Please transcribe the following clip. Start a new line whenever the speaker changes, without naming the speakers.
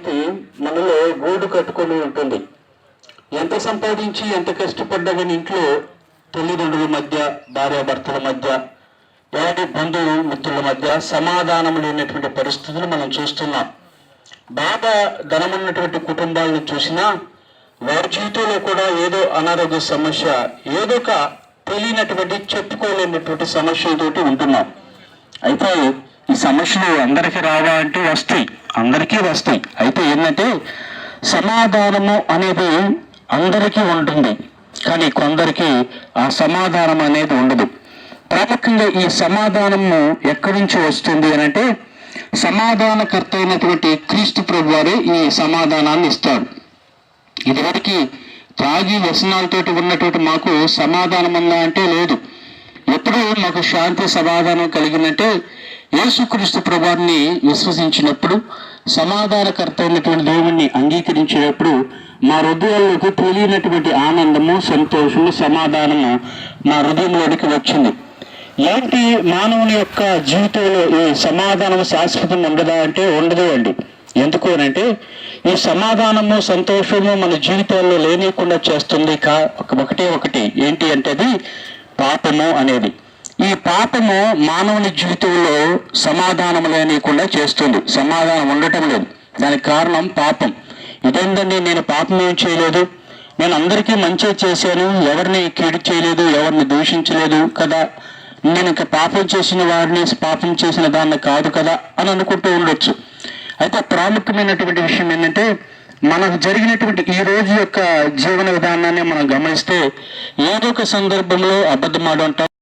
శాంతి మనలో గూడు కట్టుకొని ఉంటుంది. ఎంత సంపాదించి ఎంత కష్టపడ్డా కానీ ఇంట్లో తల్లిదండ్రుల మధ్య, భార్యాభర్తల మధ్య, ఎవరి బంధువు మిత్రుల మధ్య సమాధానం లేనటువంటి పరిస్థితులు మనం చూస్తున్నాం. బాగా ధనమున్నటువంటి కుటుంబాలను చూసినా వారి జీవితంలో కూడా ఏదో అనారోగ్య సమస్య, ఏదో ఒక తెలియనటువంటి చెప్పుకోలేనటువంటి సమస్యలతోటి ఉంటున్నాం. అయితే ఈ సమస్యలు అందరికీ రావా అంటే వస్తాయి, అందరికీ వస్తాయి. అయితే ఏంటంటే సమాధానము అనేది అందరికీ ఉంటుంది, కానీ కొందరికి ఆ సమాధానం అనేది ఉండదు. ప్రాముఖ్యంగా ఈ సమాధానము ఎక్కడి నుంచి వస్తుంది అని అంటే సమాధానకర్త అయినటువంటి క్రీస్తు ప్రభు వారే ఈ సమాధానాన్ని ఇస్తాడు. ఇదివరకు త్రాగి వ్యసనాలతోటి ఉన్నటువంటి మాకు సమాధానం ఉందా అంటే లేదు. ఎప్పుడు మాకు శాంతి సమాధానం కలిగినట్టే యేసుక్రీస్తు ప్రభువుని విశ్వసించినప్పుడు, సమాధానకర్త అయినటువంటి దేవుణ్ణి అంగీకరించినప్పుడు మా హృదయాల్లోకి తెలియనటువంటి ఆనందము, సంతోషము, సమాధానము మా హృదయంలోనికి వచ్చింది. ఏంటి మానవుని యొక్క జీవితంలో ఈ సమాధానం శాశ్వతం ఉండదా అంటే ఉండదు అండి. ఎందుకు అనంటే ఈ సమాధానము, సంతోషము మన జీవితాల్లో లేనికుండా చేస్తుంది ఒకటి ఏంటి అంటే అది పాపము అనేది. ఈ పాపము మానవుని జీవితంలో సమాధానం లేనికుండా చేస్తుంది, సమాధానం ఉండటం లేదు. దానికి కారణం పాపం. ఇదేంటండి, నేను పాపం ఏం చేయలేదు, నేను అందరికీ మంచి చేశాను, ఎవరిని కీడు చేయలేదు, ఎవరిని దూషించలేదు కదా, నేను ఇంకా పాపం చేసిన వారిని పాపం చేసిన దాన్ని కాదు కదా అని అనుకుంటూ ఉండొచ్చు. అయితే ప్రాముఖ్యమైనటువంటి విషయం ఏంటంటే మనకు జరిగినటువంటి ఈ రోజు యొక్క జీవన విధానాన్ని మనం గమనిస్తే ఏదో ఒక సందర్భంలో అబద్ధమాడు అంటాం,